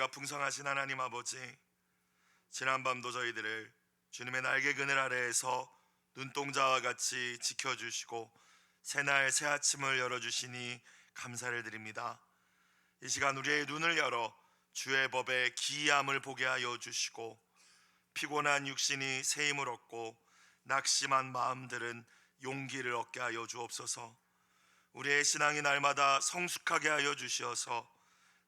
은혜가 풍성하신 하나님 아버지, 지난밤도 저희들을 주님의 날개 그늘 아래에서 눈동자와 같이 지켜주시고 새날 새 아침을 열어주시니 감사를 드립니다. 이 시간 우리의 눈을 열어 주의 법의 기이함을 보게 하여 주시고 피곤한 육신이 새 힘을 얻고 낙심한 마음들은 용기를 얻게 하여 주옵소서. 우리의 신앙이 날마다 성숙하게 하여 주시어서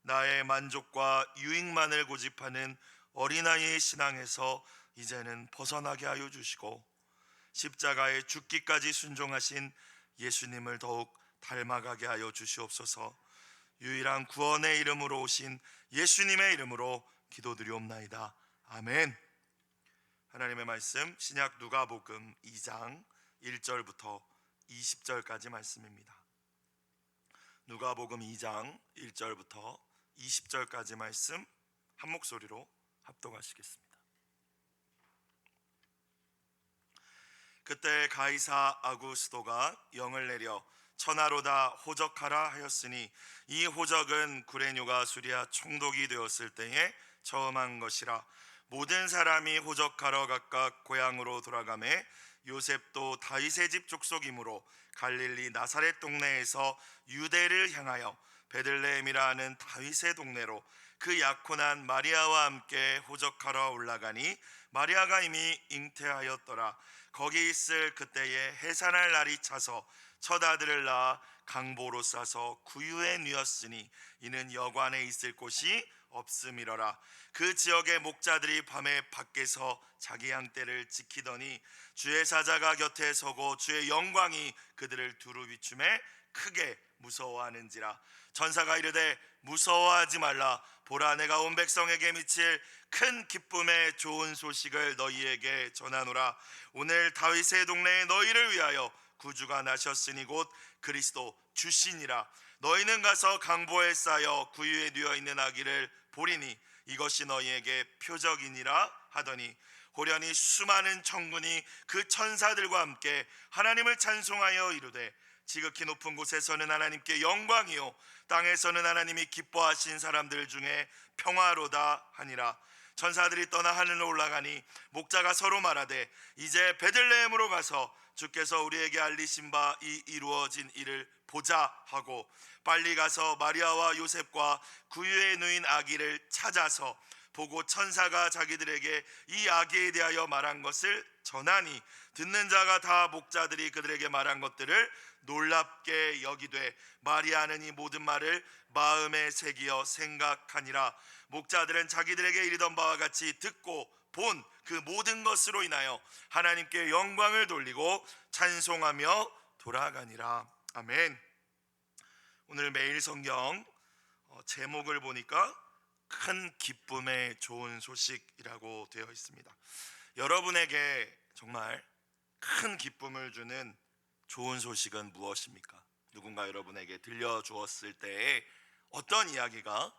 나의 만족과 유익만을 고집하는 어린아이의 신앙에서 이제는 벗어나게 하여 주시고 십자가에 죽기까지 순종하신 예수님을 더욱 닮아가게 하여 주시옵소서. 유일한 구원의 이름으로 오신 예수님의 이름으로 기도드리옵나이다. 아멘. 하나님의 말씀 신약 누가복음 2장 1절부터 20절까지 말씀입니다. 누가복음 2장 1절부터 20절까지 말씀 한 목소리로 합독하시겠습니다. 그때 가이사 아구스도가 영을 내려 천하로 다 호적하라 하였으니 이 호적은 구레뇨가 수리아 총독이 되었을 때에 처음 한 것이라. 모든 사람이 호적하러 각각 고향으로 돌아가매 요셉도 다윗의 집 족속이므로 갈릴리 나사렛 동네에서 유대를 향하여 베들레헴이라 하는 다윗의 동네로 그 약혼한 마리아와 함께 호적하러 올라가니 마리아가 이미 잉태하였더라. 거기 있을 그때에 해산할 날이 차서 첫 아들을 낳아 강보로 싸서 구유에 누였으니 이는 여관에 있을 곳이 없음이러라. 그 지역의 목자들이 밤에 밖에서 자기 양떼를 지키더니 주의 사자가 곁에 서고 주의 영광이 그들을 두루 비춤에 크게 무서워하는지라. 천사가 이르되 무서워하지 말라. 보라, 내가 온 백성에게 미칠 큰 기쁨의 좋은 소식을 너희에게 전하노라. 오늘 다윗의 동네에 너희를 위하여 구주가 나셨으니 곧 그리스도 주시니라. 너희는 가서 강보에 쌓여 구유에 누워 있는 아기를 보리니 이것이 너희에게 표적이니라 하더니 호련히 수많은 천군이 그 천사들과 함께 하나님을 찬송하여 이르되 지극히 높은 곳에서는 하나님께 영광이요 땅에서는 하나님이 기뻐하신 사람들 중에 평화로다 하니라. 천사들이 떠나 하늘로 올라가니 목자가 서로 말하되 이제 베들레헴으로 가서 주께서 우리에게 알리신 바 이 이루어진 일을 보자 하고 빨리 가서 마리아와 요셉과 구유에 누인 아기를 찾아서 보고 천사가 자기들에게 이 아기에 대하여 말한 것을 전하니 듣는 자가 다 목자들이 그들에게 말한 것들을 놀랍게 여기되 마리아는 이 모든 말을 마음에 새기어 생각하니라. 목자들은 자기들에게 이르던 바와 같이 듣고 본 그 모든 것으로 인하여 하나님께 영광을 돌리고 찬송하며 돌아가니라. 아멘. 오늘 매일 성경 제목을 보니까 큰 기쁨의 좋은 소식이라고 되어 있습니다. 여러분에게 정말 큰 기쁨을 주는 좋은 소식은 무엇입니까? 누군가 여러분에게 들려주었을 때에 어떤 이야기가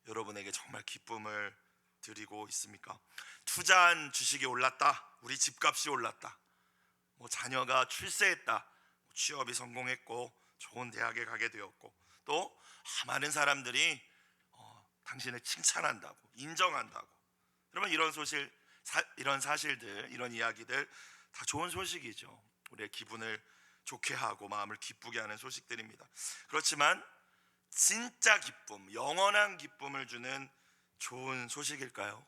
여러분에게 정말 기쁨을 드리고 있습니까? 투자한 주식이 올랐다, 우리 집값이 올랐다, 자녀가 출세했다, 취업이 성공했고 좋은 대학에 가게 되었고, 또 많은 사람들이 당신을 칭찬한다고, 인정한다고. 여러분, 이런 사실들, 이런 이야기들 다 좋은 소식이죠. 우리의 기분을 좋게 하고 마음을 기쁘게 하는 소식들입니다. 그렇지만 진짜 기쁨, 영원한 기쁨을 주는 좋은 소식일까요?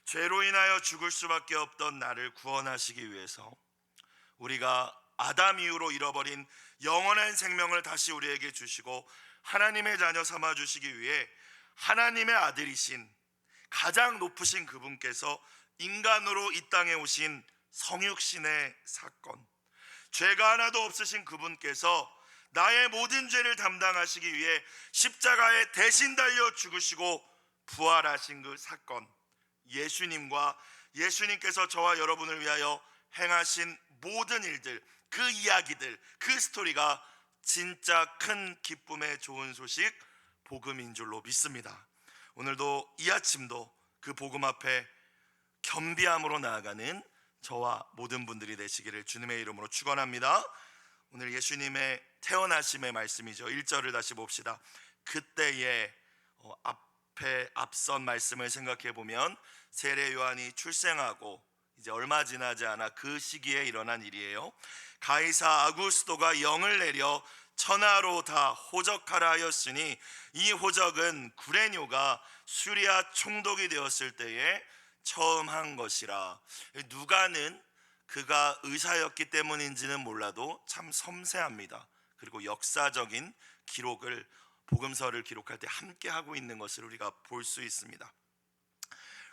죄로 인하여 죽을 수밖에 없던 나를 구원하시기 위해서 우리가 아담 이후로 잃어버린 영원한 생명을 다시 우리에게 주시고 하나님의 자녀 삼아 주시기 위해 하나님의 아들이신 가장 높으신 그분께서 인간으로 이 땅에 오신 성육신의 사건, 죄가 하나도 없으신 그분께서 나의 모든 죄를 담당하시기 위해 십자가에 대신 달려 죽으시고 부활하신 그 사건, 예수님과 예수님께서 저와 여러분을 위하여 행하신 모든 일들, 그 이야기들, 그 스토리가 진짜 큰 기쁨의 좋은 소식, 복음인 줄로 믿습니다. 오늘도 이 아침도 그 복음 앞에 겸비함으로 나아가는 저와 모든 분들이 되시기를 주님의 이름으로 축원합니다. 오늘 예수님의 태어나심의 말씀이죠. 1절을 다시 봅시다. 그때에 앞선 말씀을 생각해 보면 세례 요한이 출생하고 이제 얼마 지나지 않아 그 시기에 일어난 일이에요. 가이사 아구스도가 영을 내려 천하로 다 호적하라 하였으니 이 호적은 구레뇨가 수리아 총독이 되었을 때에 처음 한 것이라. 누가는 그가 의사였기 때문인지는 몰라도 참 섬세합니다. 그리고 역사적인 기록을, 복음서를 기록할 때 함께 하고 있는 것을 우리가 볼 수 있습니다.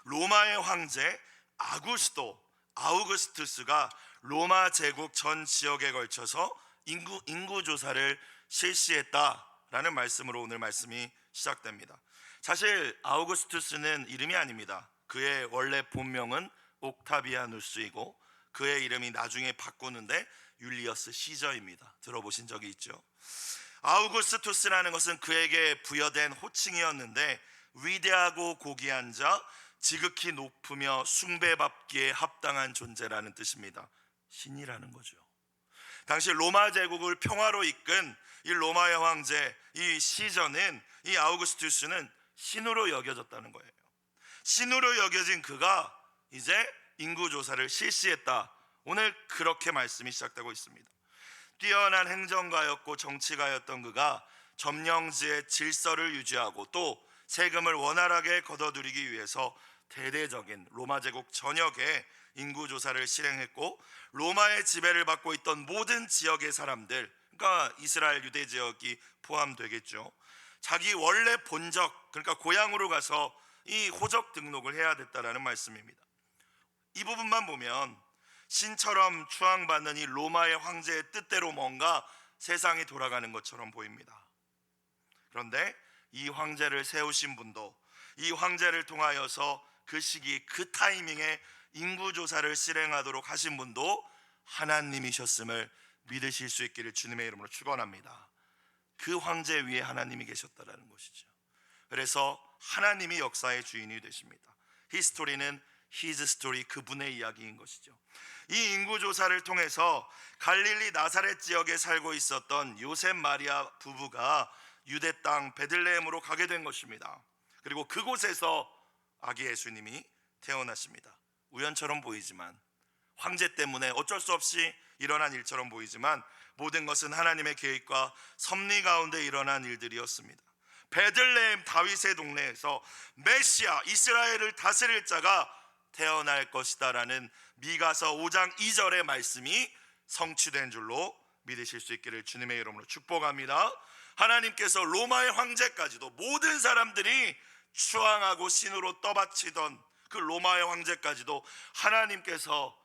로마의 황제 아우구스투스가 로마 제국 전 지역에 걸쳐서 인구 조사를 실시했다라는 말씀으로 오늘 말씀이 시작됩니다. 사실 아우구스투스는 이름이 아닙니다. 그의 원래 본명은 옥타비아누스이고 그의 이름이 나중에 바꾸는데 율리어스 시저입니다. 들어보신 적이 있죠? 아우구스투스라는 것은 그에게 부여된 호칭이었는데 위대하고 고귀한 자, 지극히 높으며 숭배받기에 합당한 존재라는 뜻입니다. 신이라는 거죠. 당시 로마 제국을 평화로 이끈 이 로마의 황제 이 시저는, 이 아우구스투스는 신으로 여겨졌다는 거예요. 신으로 여겨진 그가 이제 인구조사를 실시했다. 오늘 그렇게 말씀이 시작되고 있습니다. 뛰어난 행정가였고 정치가였던 그가 점령지의 질서를 유지하고 또 세금을 원활하게 걷어들이기 위해서 대대적인 로마 제국 전역에 인구조사를 실행했고, 로마의 지배를 받고 있던 모든 지역의 사람들, 그러니까 이스라엘 유대 지역이 포함되겠죠. 자기 원래 본적, 그러니까 고향으로 가서 이 호적 등록을 해야 됐다라는 말씀입니다. 이 부분만 보면 신처럼 추앙받는 이 로마의 황제의 뜻대로 뭔가 세상이 돌아가는 것처럼 보입니다. 그런데 이 황제를 세우신 분도, 이 황제를 통하여서 그 시기 그 타이밍에 인구조사를 실행하도록 하신 분도 하나님이셨음을 믿으실 수 있기를 주님의 이름으로 축원합니다. 그 황제 위에 하나님이 계셨다라는 것이죠. 그래서 하나님이 역사의 주인이 되십니다. 히스토리는 His story, 그분의 이야기인 것이죠. 이 인구조사를 통해서 갈릴리 나사렛 지역에 살고 있었던 요셉 마리아 부부가 유대 땅 베들레헴으로 가게 된 것입니다. 그리고 그곳에서 아기 예수님이 태어나십니다. 우연처럼 보이지만, 황제 때문에 어쩔 수 없이 일어난 일처럼 보이지만 모든 것은 하나님의 계획과 섭리 가운데 일어난 일들이었습니다. 베들레헴 다윗의 동네에서 메시아, 이스라엘을 다스릴 자가 태어날 것이다라는 미가서 5장 2절의 말씀이 성취된 줄로 믿으실 수 있기를 주님의 이름으로 축복합니다. 하나님께서 로마의 황제까지도, 모든 사람들이 추앙하고 신으로 떠받치던 그 로마의 황제까지도 하나님께서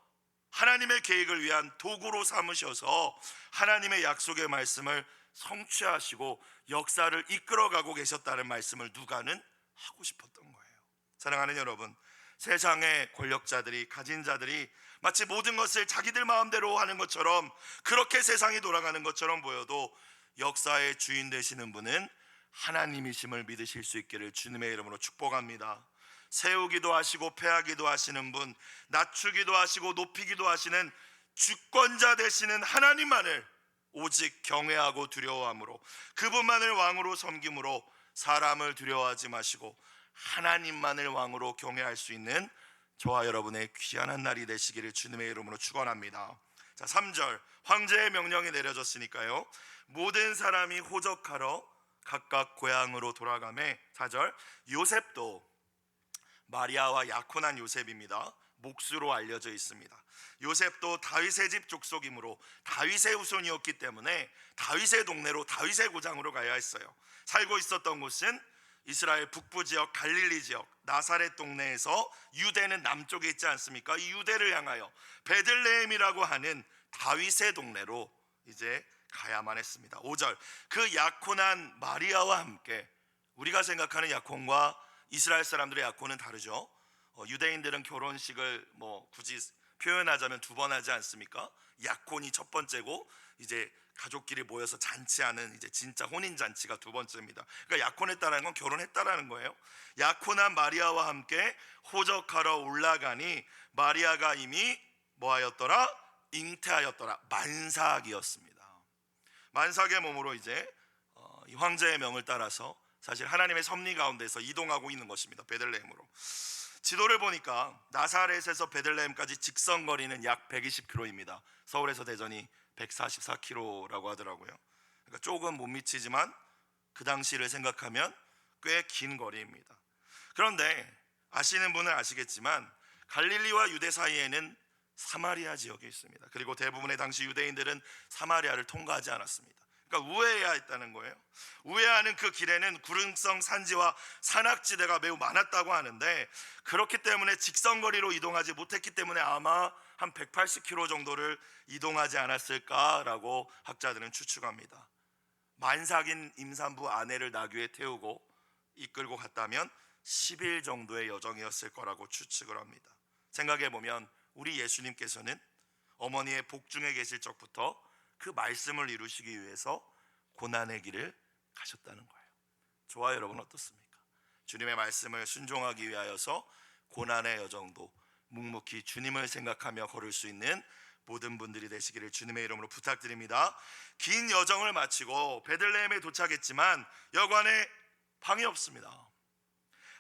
하나님의 계획을 위한 도구로 삼으셔서 하나님의 약속의 말씀을 성취하시고 역사를 이끌어가고 계셨다는 말씀을 누가는 하고 싶었던 거예요. 사랑하는 여러분, 세상의 권력자들이, 가진 자들이 마치 모든 것을 자기들 마음대로 하는 것처럼, 그렇게 세상이 돌아가는 것처럼 보여도 역사의 주인 되시는 분은 하나님이심을 믿으실 수 있기를 주님의 이름으로 축복합니다. 세우기도 하시고 패하기도 하시는 분, 낮추기도 하시고 높이기도 하시는 주권자 되시는 하나님만을 오직 경외하고 두려워함으로, 그분만을 왕으로 섬김으로 사람을 두려워하지 마시고 하나님만을 왕으로 경외할 수 있는 저와 여러분의 귀한 날이 되시기를 주님의 이름으로 축원합니다. 자, 3절, 황제의 명령이 내려졌으니까요, 모든 사람이 호적하러 각각 고향으로 돌아가매. 4절, 요셉도, 마리아와 약혼한 요셉입니다. 목수로 알려져 있습니다. 요셉도 다윗의 집 족속이므로 다윗의 후손이었기 때문에 다윗의 동네로, 다윗의 고장으로 가야 했어요. 살고 있었던 곳은 이스라엘 북부 지역, 갈릴리 지역, 나사렛 동네에서, 유대는 남쪽에 있지 않습니까? 이 유대를 향하여 베들레헴이라고 하는 다윗의 동네로 이제 가야만 했습니다. 5절, 그 약혼한 마리아와 함께. 우리가 생각하는 약혼과 이스라엘 사람들의 약혼은 다르죠. 유대인들은 결혼식을 굳이 표현하자면 2번 하지 않습니까? 약혼이 첫 번째고, 이제 가족끼리 모여서 잔치하는 이제 진짜 혼인 잔치가 2번째입니다. 그러니까 약혼했다는 건 결혼했다라는 거예요. 약혼한 마리아와 함께 호적하러 올라가니 마리아가 이미 뭐하였더라? 잉태하였더라. 만삭이었습니다. 만삭의 몸으로 이제 이 황제의 명을 따라서 사실 하나님의 섭리 가운데서 이동하고 있는 것입니다. 베들레헴으로. 지도를 보니까 나사렛에서 베들레헴까지 직선 거리는 약 120km입니다. 서울에서 대전이 144km라고 하더라고요. 그러니까 조금 못 미치지만 그 당시를 생각하면 꽤 긴 거리입니다. 그런데 아시는 분은 아시겠지만 갈릴리와 유대 사이에는 사마리아 지역이 있습니다. 그리고 대부분의 당시 유대인들은 사마리아를 통과하지 않았습니다. 그러니까 우회해야 했다는 거예요. 우회하는 그 길에는 구릉성 산지와 산악지대가 매우 많았다고 하는데, 그렇기 때문에 직선거리로 이동하지 못했기 때문에 아마 한 180km 정도를 이동하지 않았을까라고 학자들은 추측합니다. 만삭인 임산부 아내를 나귀에 태우고 이끌고 갔다면 10일 정도의 여정이었을 거라고 추측을 합니다. 생각해보면 우리 예수님께서는 어머니의 복중에 계실 적부터 그 말씀을 이루시기 위해서 고난의 길을 가셨다는 거예요. 저와 여러분 어떻습니까? 주님의 말씀을 순종하기 위하여서 고난의 여정도 묵묵히 주님을 생각하며 걸을 수 있는 모든 분들이 되시기를 주님의 이름으로 부탁드립니다. 긴 여정을 마치고 베들레헴에 도착했지만 여관에 방이 없습니다.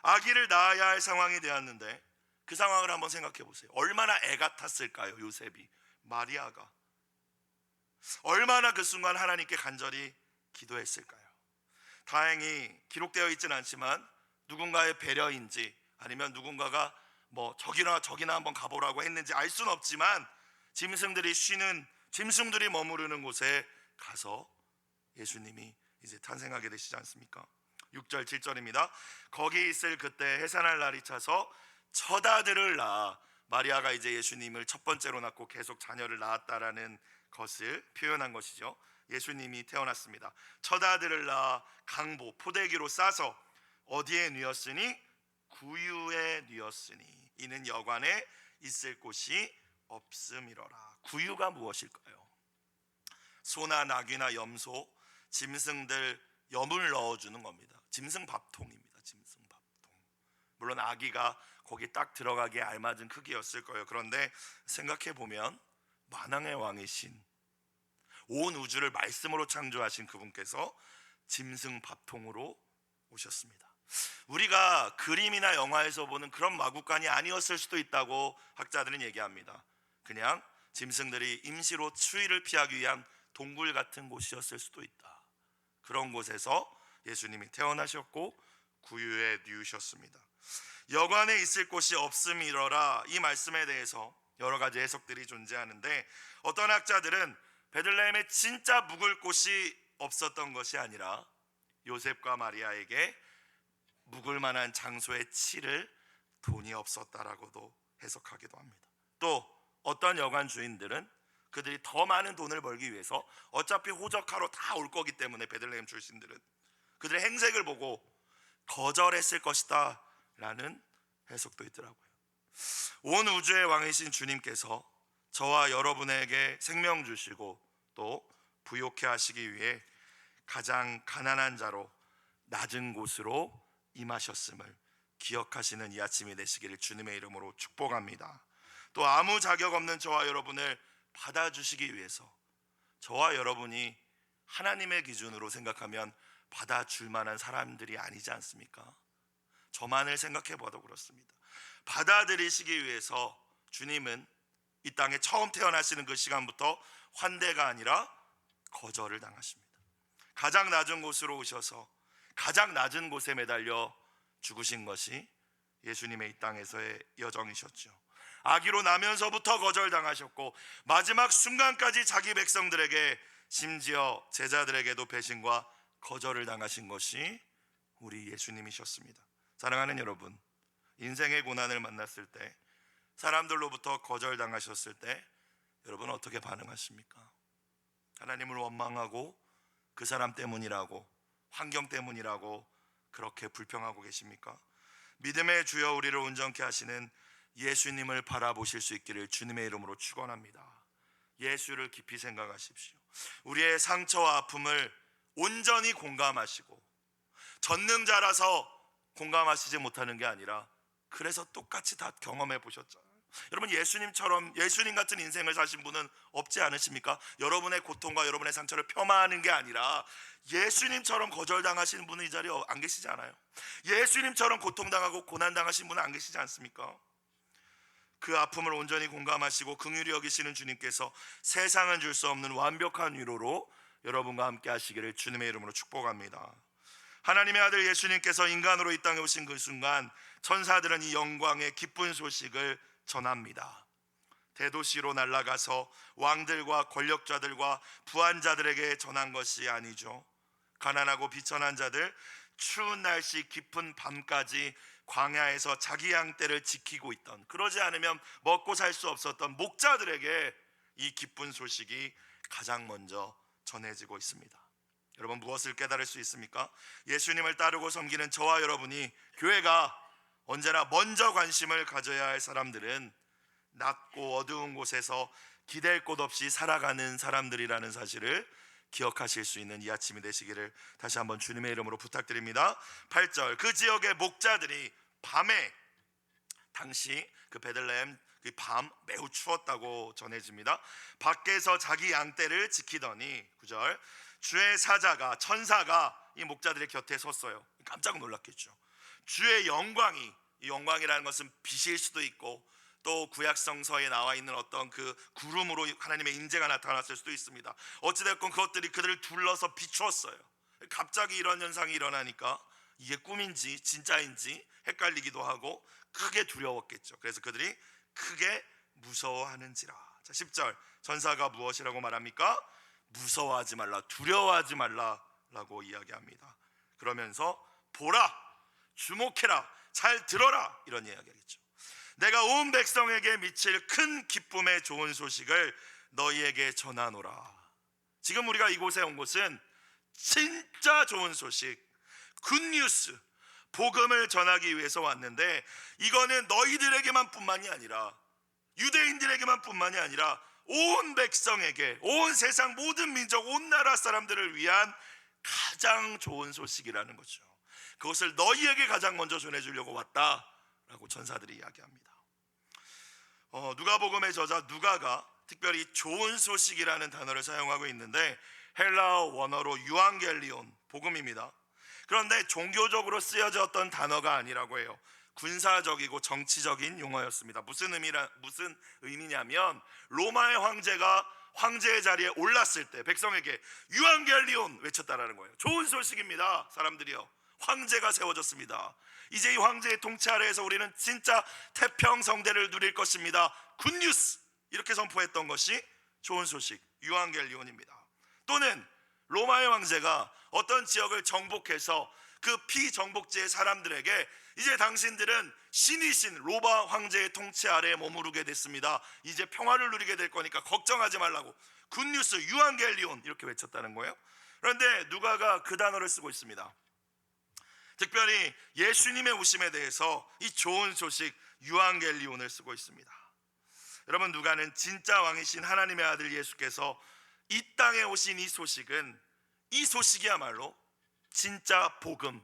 아기를 낳아야 할 상황이 되었는데 그 상황을 한번 생각해 보세요. 얼마나 애가 탔을까요? 요셉이, 마리아가 얼마나 그 순간 하나님께 간절히 기도했을까요? 다행히 기록되어 있지는 않지만 누군가의 배려인지 아니면 누군가가 저기나 한번 가보라고 했는지 알 수는 없지만 짐승들이 머무르는 곳에 가서 예수님이 이제 탄생하게 되시지 않습니까? 6절 7절입니다. 거기 있을 그때 해산할 날이 차서 첫 아들을 낳아, 마리아가 이제 예수님을 첫 번째로 낳고 계속 자녀를 낳았다라는 것을 표현한 것이죠. 예수님이 태어났습니다. 첫 아들을 낳아 강보 포대기로 싸서 어디에 누웠으니? 구유에 누웠으니 이는 여관에 있을 곳이 없음이러라. 구유가 무엇일까요? 소나 나귀나 염소, 짐승들 염을 넣어주는 겁니다. 짐승 밥통입니다. 짐승 밥통. 물론 아기가 거기 딱 들어가기에 알맞은 크기였을 거예요. 그런데 생각해보면 만왕의 왕이신, 온 우주를 말씀으로 창조하신 그분께서 짐승 밥통으로 오셨습니다. 우리가 그림이나 영화에서 보는 그런 마구간이 아니었을 수도 있다고 학자들은 얘기합니다. 그냥 짐승들이 임시로 추위를 피하기 위한 동굴 같은 곳이었을 수도 있다. 그런 곳에서 예수님이 태어나셨고 구유에 누우셨습니다. 여관에 있을 곳이 없음이러라, 이 말씀에 대해서 여러 가지 해석들이 존재하는데, 어떤 학자들은 베들레헴에 진짜 묵을 곳이 없었던 것이 아니라 요셉과 마리아에게 묵을 만한 장소에 치를 돈이 없었다라고도 해석하기도 합니다. 또 어떤 여관 주인들은 그들이 더 많은 돈을 벌기 위해서 어차피 호적하러 다 올 거기 때문에 베들레헴 출신들은 그들의 행색을 보고 거절했을 것이다 라는 해석도 있더라고요. 온 우주의 왕이신 주님께서 저와 여러분에게 생명 주시고 또 부욕해 하시기 위해 가장 가난한 자로 낮은 곳으로 임하셨음을 기억하시는 이 아침이 되시기를 주님의 이름으로 축복합니다. 또 아무 자격 없는 저와 여러분을 받아주시기 위해서, 저와 여러분이 하나님의 기준으로 생각하면 받아줄 만한 사람들이 아니지 않습니까? 저만을 생각해 봐도 그렇습니다. 받아들이시기 위해서 주님은 이 땅에 처음 태어나시는 그 시간부터 환대가 아니라 거절을 당하십니다. 가장 낮은 곳으로 오셔서 가장 낮은 곳에 매달려 죽으신 것이 예수님의 이 땅에서의 여정이셨죠. 아기로 나면서부터 거절당하셨고 마지막 순간까지 자기 백성들에게, 심지어 제자들에게도 배신과 거절을 당하신 것이 우리 예수님이셨습니다. 사랑하는 여러분, 인생의 고난을 만났을 때, 사람들로부터 거절당하셨을 때 여러분 어떻게 반응하십니까? 하나님을 원망하고 그 사람 때문이라고, 환경 때문이라고 그렇게 불평하고 계십니까? 믿음의 주여 우리를 온전케 하시는 예수님을 바라보실 수 있기를 주님의 이름으로 축원합니다. 예수를 깊이 생각하십시오. 우리의 상처와 아픔을 온전히 공감하시고, 전능자라서 공감하시지 못하는 게 아니라 그래서 똑같이 다 경험해 보셨잖아요. 여러분, 예수님 같은 인생을 사신 분은 없지 않으십니까? 여러분의 고통과 여러분의 상처를 폄하하는 게 아니라 예수님처럼 거절당하시는 분은 이 자리에 안 계시지 않아요? 예수님처럼 고통당하고 고난당하신 분은 안 계시지 않습니까? 그 아픔을 온전히 공감하시고 긍휼히 여기시는 주님께서 세상은 줄 수 없는 완벽한 위로로 여러분과 함께 하시기를 주님의 이름으로 축복합니다. 하나님의 아들 예수님께서 인간으로 이 땅에 오신 그 순간 천사들은 이 영광의 기쁜 소식을 전합니다. 대도시로 날아가서 왕들과 권력자들과 부한자들에게 전한 것이 아니죠. 가난하고 비천한 자들, 추운 날씨 깊은 밤까지 광야에서 자기 양떼를 지키고 있던, 그러지 않으면 먹고 살 수 없었던 목자들에게 이 기쁜 소식이 가장 먼저 전해지고 있습니다. 여러분, 무엇을 깨달을 수 있습니까? 예수님을 따르고 섬기는 저와 여러분이, 교회가 언제나 먼저 관심을 가져야 할 사람들은 낮고 어두운 곳에서 기댈 곳 없이 살아가는 사람들이라는 사실을 기억하실 수 있는 이 아침이 되시기를 다시 한번 주님의 이름으로 부탁드립니다. 8절, 그 지역의 목자들이 밤에, 당시 그 베들레헴 그 밤 매우 추웠다고 전해집니다. 밖에서 자기 양떼를 지키더니, 9절, 주의 사자가, 천사가 이 목자들의 곁에 섰어요. 깜짝 놀랐겠죠. 주의 영광이, 이 영광이라는 것은 빛일 수도 있고 또 구약 성서에 나와 있는 어떤 그 구름으로 하나님의 임재가 나타났을 수도 있습니다. 어찌됐건 그것들이 그들을 둘러서 비추었어요. 갑자기 이런 현상이 일어나니까 이게 꿈인지 진짜인지 헷갈리기도 하고 크게 두려웠겠죠. 그래서 그들이 크게 무서워하는지라. 자, 10절, 천사가 무엇이라고 말합니까? 무서워하지 말라, 두려워하지 말라라고 이야기합니다. 그러면서 보라, 주목해라, 잘 들어라, 이런 이야기겠죠. 내가 온 백성에게 미칠 큰 기쁨의 좋은 소식을 너희에게 전하노라. 지금 우리가 이곳에 온 곳은 진짜 좋은 소식, 굿뉴스, 복음을 전하기 위해서 왔는데, 이거는 너희들에게만 뿐만이 아니라, 유대인들에게만 뿐만이 아니라 온 백성에게, 온 세상 모든 민족, 온 나라 사람들을 위한 가장 좋은 소식이라는 거죠. 그것을 너희에게 가장 먼저 전해주려고 왔다라고 천사들이 이야기합니다. 누가복음의 저자 누가가 특별히 좋은 소식이라는 단어를 사용하고 있는데, 헬라어 원어로 유앙겔리온, 복음입니다. 그런데 종교적으로 쓰여졌던 단어가 아니라고 해요. 군사적이고 정치적인 용어였습니다. 무슨 의미냐면, 로마의 황제가 황제의 자리에 올랐을 때 백성에게 유앙겔리온 외쳤다라는 거예요. 좋은 소식입니다, 사람들이요. 황제가 세워졌습니다. 이제 이 황제의 통치 아래에서 우리는 진짜 태평성대를 누릴 것입니다. 굿뉴스, 이렇게 선포했던 것이 좋은 소식, 유앙겔리온입니다. 또는 로마의 황제가 어떤 지역을 정복해서 그 피정복지의 사람들에게 이제 당신들은 신이신 로마 황제의 통치 아래에 머무르게 됐습니다. 이제 평화를 누리게 될 거니까 걱정하지 말라고, 굿뉴스, 유앙겔리온, 이렇게 외쳤다는 거예요. 그런데 누가가 그 단어를 쓰고 있습니다. 특별히 예수님의 오심에 대해서 이 좋은 소식 유앙겔리온을 쓰고 있습니다. 여러분, 누가는 진짜 왕이신 하나님의 아들 예수께서 이 땅에 오신 이 소식은, 이 소식이야말로 진짜 복음,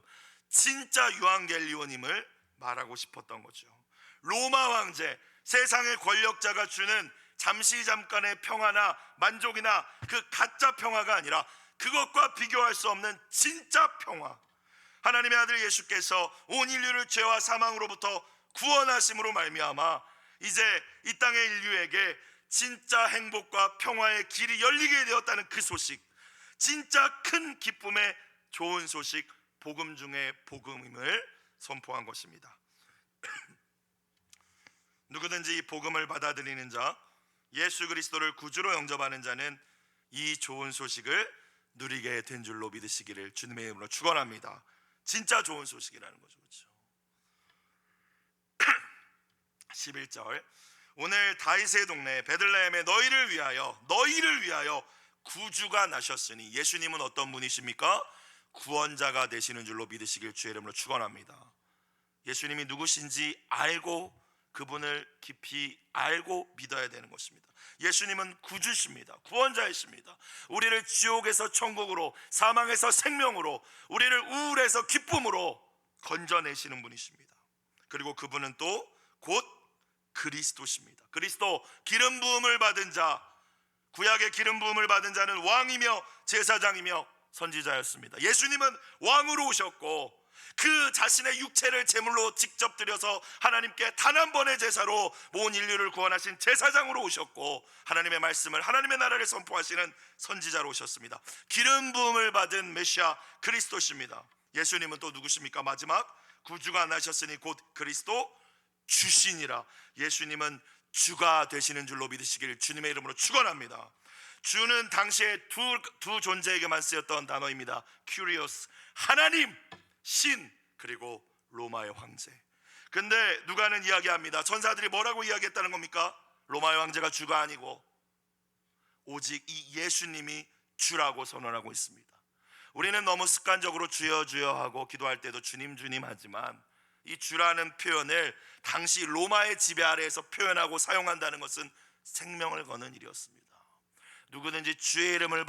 진짜 유앙겔리온임을 말하고 싶었던 거죠. 로마 황제, 세상의 권력자가 주는 잠시 잠깐의 평화나 만족이나 그 가짜 평화가 아니라 그것과 비교할 수 없는 진짜 평화, 하나님의 아들 예수께서 온 인류를 죄와 사망으로부터 구원하심으로 말미암아 이제 이 땅의 인류에게 진짜 행복과 평화의 길이 열리게 되었다는 그 소식, 진짜 큰 기쁨의 좋은 소식, 복음 중에 복음임을 선포한 것입니다. 누구든지 이 복음을 받아들이는 자, 예수 그리스도를 구주로 영접하는 자는 이 좋은 소식을 누리게 된 줄로 믿으시기를 주님의 이름으로 축원합니다. 진짜 좋은 소식이라는 거죠. 그렇죠? 11절, 오늘 다윗의 동네 베들레헴에 너희를 위하여 구주가 나셨으니, 예수님은 어떤 분이십니까? 구원자가 되시는 줄로 믿으시길 주의 이름으로 축원합니다. 예수님이 누구신지 알고 그분을 깊이 알고 믿어야 되는 것입니다. 예수님은 구주십니다. 구원자이십니다. 우리를 지옥에서 천국으로, 사망에서 생명으로, 우리를 우울에서 기쁨으로 건져내시는 분이십니다. 그리고 그분은 또 곧 그리스도십니다. 그리스도 기름 부음을 받은 자, 구약의 기름 부음을 받은 자는 왕이며 제사장이며 선지자였습니다. 예수님은 왕으로 오셨고 그 자신의 육체를 제물로 직접 드려서 하나님께 단 한 번의 제사로 온 인류를 구원하신 제사장으로 오셨고, 하나님의 말씀을, 하나님의 나라를 선포하시는 선지자로 오셨습니다. 기름 부음을 받은 메시아 그리스도십니다. 예수님은 또 누구십니까? 마지막 구주가 나셨으니 곧 그리스도 주시니라. 예수님은 주가 되시는 줄로 믿으시길 주님의 이름으로 축원합니다. 주는 당시에 두 존재에게만 쓰였던 단어입니다. 큐리오스, 하나님, 신, 그리고 로마의 황제. 근데 누가는 이야기합니다. 천사들이 뭐라고 이야기했다는 겁니까? 로마의 황제가 주가 아니고 오직 이 예수님이 주라고 선언하고 있습니다. 우리는 너무 습관적으로 주여 주여 하고 기도할 때도 주님 주님 하지만, 이 주라는 표현을 당시 로마의 지배 아래에서 표현하고 사용한다는 것은 생명을 거는 일이었습니다. 누구든지 주의 이름을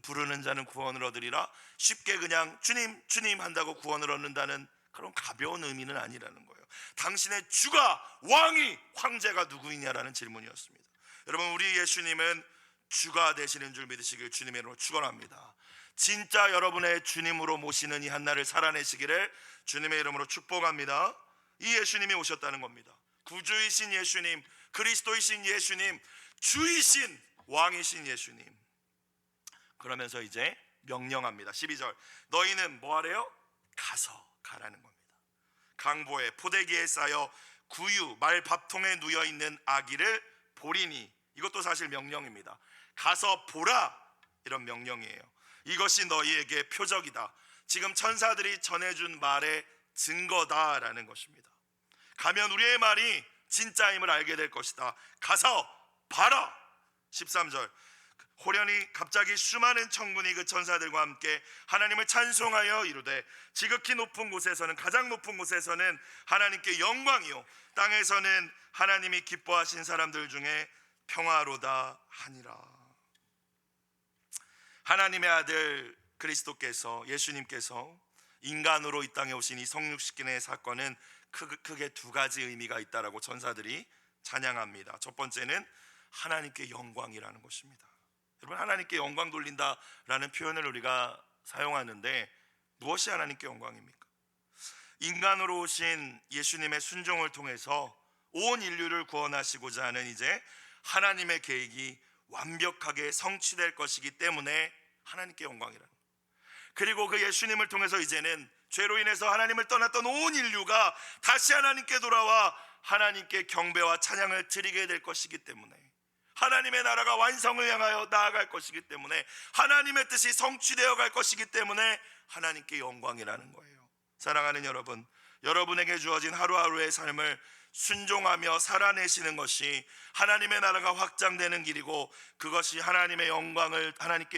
부르는 자는 구원을 얻으리라. 쉽게 그냥 주님 주님 한다고 구원을 얻는다는 그런 가벼운 의미는 아니라는 거예요. 당신의 주가, 왕이, 황제가 누구이냐라는 질문이었습니다. 여러분, 우리 예수님은 주가 되시는 줄 믿으시길 주님의 이름으로 축원합니다. 진짜 여러분의 주님으로 모시는 이 한날을 살아내시기를 주님의 이름으로 축복합니다. 이 예수님이 오셨다는 겁니다. 구주이신 예수님, 그리스도이신 예수님, 주이신 왕이신 예수님. 그러면서 이제 명령합니다. 12절, 너희는 뭐 하래요? 가라는 겁니다. 강보에 포대기에 쌓여 구유 말 밥통에 누여 있는 아기를 보리니, 이것도 사실 명령입니다. 가서 보라, 이런 명령이에요. 이것이 너희에게 표적이다. 지금 천사들이 전해준 말의 증거다라는 것입니다. 가면 우리의 말이 진짜임을 알게 될 것이다. 가서 봐라. 13절, 호련히 갑자기 수많은 천군이 그 천사들과 함께 하나님을 찬송하여 이르되, 지극히 높은 곳에서는, 가장 높은 곳에서는 하나님께 영광이요, 땅에서는 하나님이 기뻐하신 사람들 중에 평화로다 하니라. 하나님의 아들 그리스도께서, 예수님께서 인간으로 이 땅에 오신 이 성육신의 사건은 크게 두 가지 의미가 있다라고 천사들이 찬양합니다. 첫 번째는 하나님께 영광이라는 것입니다. 여러분, 하나님께 영광 돌린다라는 표현을 우리가 사용하는데 무엇이 하나님께 영광입니까? 인간으로 오신 예수님의 순종을 통해서 온 인류를 구원하시고자 하는 이제 하나님의 계획이 완벽하게 성취될 것이기 때문에 하나님께 영광이라는 거예요. 그리고 그 예수님을 통해서 이제는 죄로 인해서 하나님을 떠났던 온 인류가 다시 하나님께 돌아와 하나님께 경배와 찬양을 드리게 될 것이기 때문에, 하나님의 나라가 완성을 향하여 나아갈 것이기 때문에, 하나님의 뜻이 성취되어 갈 것이기 때문에 하나님께 영광이라는 거예요. 사랑하는 여러분, 여러분에게 주어진 하루하루의 삶을 순종하며 살아내시는 것이 하나님의 나라가 확장되는 길이고, 그것이 하나님께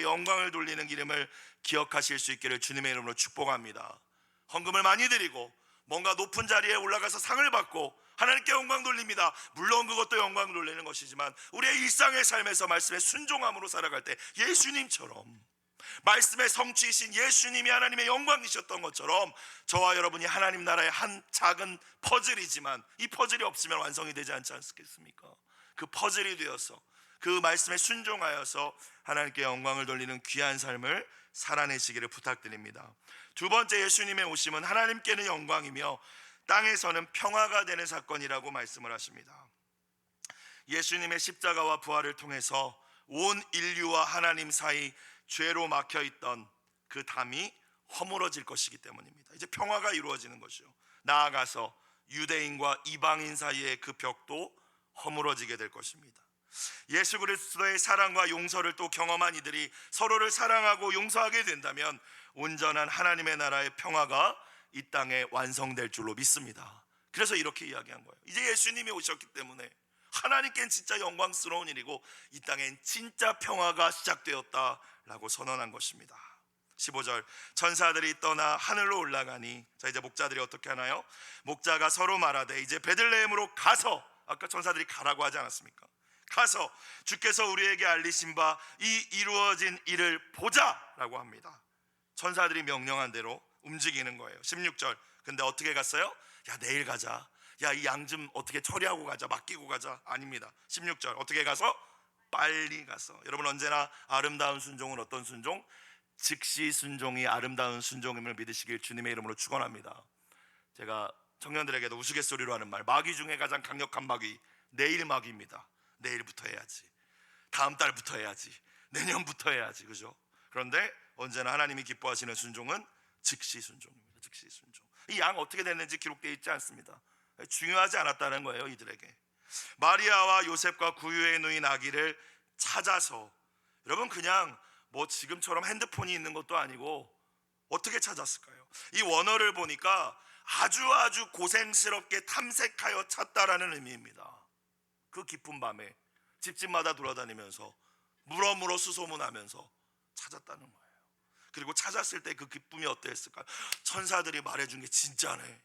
영광을 돌리는 길임을 기억하실 수 있기를 주님의 이름으로 축복합니다. 헌금을 많이 드리고 뭔가 높은 자리에 올라가서 상을 받고 하나님께 영광 돌립니다. 물론 그것도 영광 돌리는 것이지만, 우리의 일상의 삶에서 말씀에 순종함으로 살아갈 때 예수님처럼, 말씀의 성취이신 예수님이 하나님의 영광이셨던 것처럼, 저와 여러분이 하나님 나라의 한 작은 퍼즐이지만 이 퍼즐이 없으면 완성이 되지 않지 않겠습니까? 그 퍼즐이 되어서 그 말씀에 순종하여서 하나님께 영광을 돌리는 귀한 삶을 살아내시기를 부탁드립니다. 두 번째, 예수님의 오심은 하나님께는 영광이며 땅에서는 평화가 되는 사건이라고 말씀을 하십니다. 예수님의 십자가와 부활을 통해서 온 인류와 하나님 사이 죄로 막혀있던 그 담이 허물어질 것이기 때문입니다. 이제 평화가 이루어지는 것이요, 나아가서 유대인과 이방인 사이의 그 벽도 허물어지게 될 것입니다. 예수 그리스도의 사랑과 용서를 또 경험한 이들이 서로를 사랑하고 용서하게 된다면 온전한 하나님의 나라의 평화가 이 땅에 완성될 줄로 믿습니다. 그래서 이렇게 이야기한 거예요. 이제 예수님이 오셨기 때문에 하나님께는 진짜 영광스러운 일이고 이 땅엔 진짜 평화가 시작되었다라고 선언한 것입니다. 15절, 천사들이 떠나 하늘로 올라가니, 자, 이제 목자들이 어떻게 하나요? 목자가 서로 말하되, 이제 베들레헴으로 가서, 아까 천사들이 가라고 하지 않았습니까? 가서 주께서 우리에게 알리신 바 이 이루어진 일을 보자라고 합니다. 천사들이 명령한 대로 움직이는 거예요. 16절, 근데 어떻게 갔어요? 야, 내일 가자. 야, 이 양 좀 어떻게 처리하고 가자, 맡기고 가자. 아닙니다. 16절 어떻게 가서? 빨리 가서. 여러분, 언제나 아름다운 순종은 어떤 순종? 즉시 순종이 아름다운 순종임을 믿으시길 주님의 이름으로 축원합니다. 제가 청년들에게도 우스갯소리로 하는 말, 마귀 중에 가장 강력한 마귀, 내일 마귀입니다. 내일부터 해야지, 다음 달부터 해야지, 내년부터 해야지. 그죠? 그런데 언제나 하나님이 기뻐하시는 순종은 즉시 순종입니다. 즉시 순종. 이 양 어떻게 됐는지 기록되어 있지 않습니다. 중요하지 않았다는 거예요. 이들에게 마리아와 요셉과 구유에 누인 아기를 찾아서, 여러분, 그냥 뭐 지금처럼 핸드폰이 있는 것도 아니고 어떻게 찾았을까요? 이 원어를 보니까 아주 고생스럽게 탐색하여 찾다라는 의미입니다. 그 깊은 밤에 집집마다 돌아다니면서 물어 수소문하면서 찾았다는 거예요. 그리고 찾았을 때 그 기쁨이 어땠을까요? 천사들이 말해준 게 진짜네,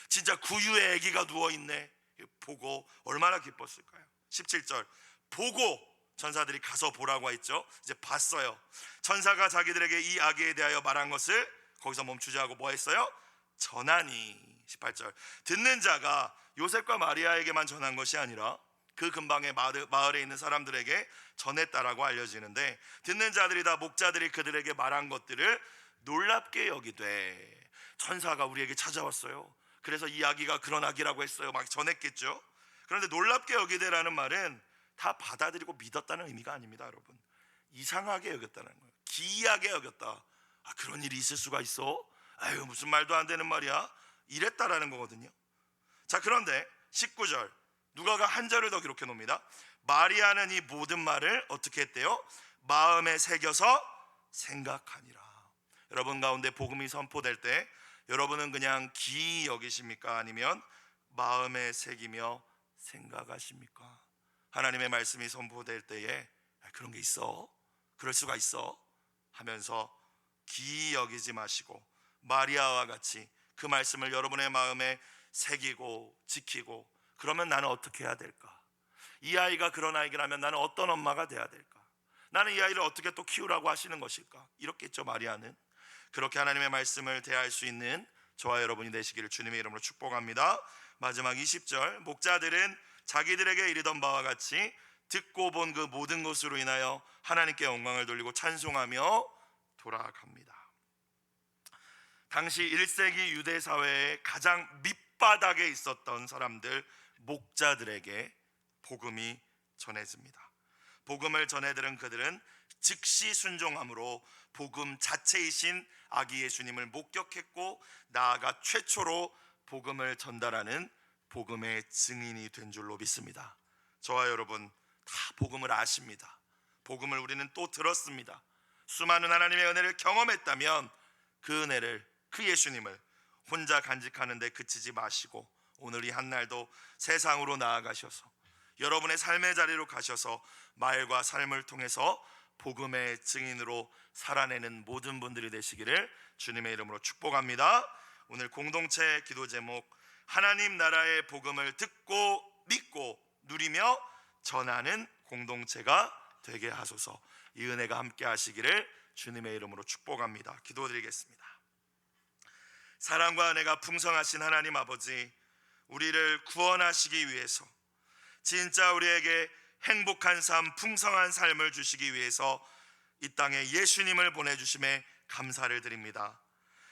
진짜 구유의 아기가 누워있네, 보고 얼마나 기뻤을까요? 17절 보고, 천사들이 가서 보라고 했죠. 이제 봤어요. 천사가 자기들에게 이 아기에 대하여 말한 것을 거기서 멈추지 않고 뭐 했어요? 전하니. 18절 듣는 자가 요셉과 마리아에게만 전한 것이 아니라 그 근방의 마을에 있는 사람들에게 전했다라고 알려지는데, 듣는 자들이 다 목자들이 그들에게 말한 것들을 놀랍게 여기되, 천사가 우리에게 찾아왔어요, 그래서 이 아기가 그런 아기라고 했어요, 막 전했겠죠. 그런데 놀랍게 여기되라는 말은 다 받아들이고 믿었다는 의미가 아닙니다. 여러분, 이상하게 여겼다는 거예요. 기이하게 여겼다. 아, 그런 일이 있을 수가 있어? 아유, 무슨 말도 안 되는 말이야, 이랬다라는 거거든요. 자, 그런데 19절 누가가 한 절을 더 기록해 놓습니다. 마리아는 이 모든 말을 어떻게 했대요? 마음에 새겨서 생각하니라. 여러분 가운데 복음이 선포될 때 여러분은 그냥 기이 여기십니까? 아니면 마음에 새기며 생각하십니까? 하나님의 말씀이 선포될 때에 그런 게 있어, 그럴 수가 있어 하면서 기이 여기지 마시고 마리아와 같이 그 말씀을 여러분의 마음에 새기고 지키고, 그러면 나는 어떻게 해야 될까? 이 아이가 그런 아이라면 나는 어떤 엄마가 돼야 될까? 나는 이 아이를 어떻게 또 키우라고 하시는 것일까? 이렇겠죠. 마리아는 그렇게 하나님의 말씀을 대할 수 있는 저와 여러분이 되시기를 주님의 이름으로 축복합니다. 마지막 20절 목자들은 자기들에게 이르던 바와 같이 듣고 본 그 모든 것으로 인하여 하나님께 영광을 돌리고 찬송하며 돌아갑니다. 당시 1세기 유대 사회의 가장 밑바닥에 있었던 사람들, 목자들에게 복음이 전해집니다. 복음을 전해들은 그들은 즉시 순종함으로 복음 자체이신 아기 예수님을 목격했고, 나아가 최초로 복음을 전달하는 복음의 증인이 된 줄로 믿습니다. 저와 여러분 다 복음을 아십니다. 복음을 우리는 또 들었습니다. 수많은 하나님의 은혜를 경험했다면 그 은혜를, 그 예수님을 혼자 간직하는 데 그치지 마시고 오늘 이 한날도 세상으로 나아가셔서 여러분의 삶의 자리로 가셔서 말과 삶을 통해서 복음의 증인으로 살아내는 모든 분들이 되시기를 주님의 이름으로 축복합니다. 오늘 공동체 기도 제목, 하나님 나라의 복음을 듣고 믿고 누리며 전하는 공동체가 되게 하소서. 이 은혜가 함께 하시기를 주님의 이름으로 축복합니다. 기도드리겠습니다. 사랑과 은혜가 풍성하신 하나님 아버지, 우리를 구원하시기 위해서, 진짜 우리에게 행복한 삶, 풍성한 삶을 주시기 위해서 이 땅에 예수님을 보내주심에 감사를 드립니다.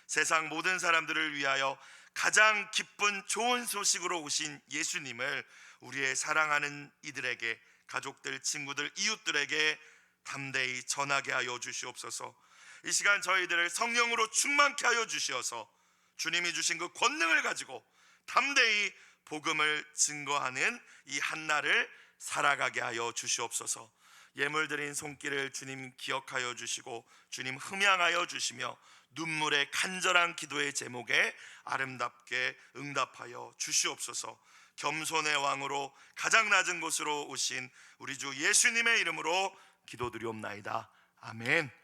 세상 모든 사람들을 위하여 가장 기쁜 좋은 소식으로 오신 예수님을 우리의 사랑하는 이들에게, 가족들, 친구들, 이웃들에게 담대히 전하게 하여 주시옵소서. 이 시간 저희들을 성령으로 충만케 하여 주시어서 주님이 주신 그 권능을 가지고 담대히 복음을 증거하는 이 한날을 살아가게 하여 주시옵소서. 예물드린 손길을 주님 기억하여 주시고 주님 흠양하여 주시며 눈물의 간절한 기도의 제목에 아름답게 응답하여 주시옵소서. 겸손의 왕으로 가장 낮은 곳으로 오신 우리 주 예수님의 이름으로 기도드리옵나이다. 아멘.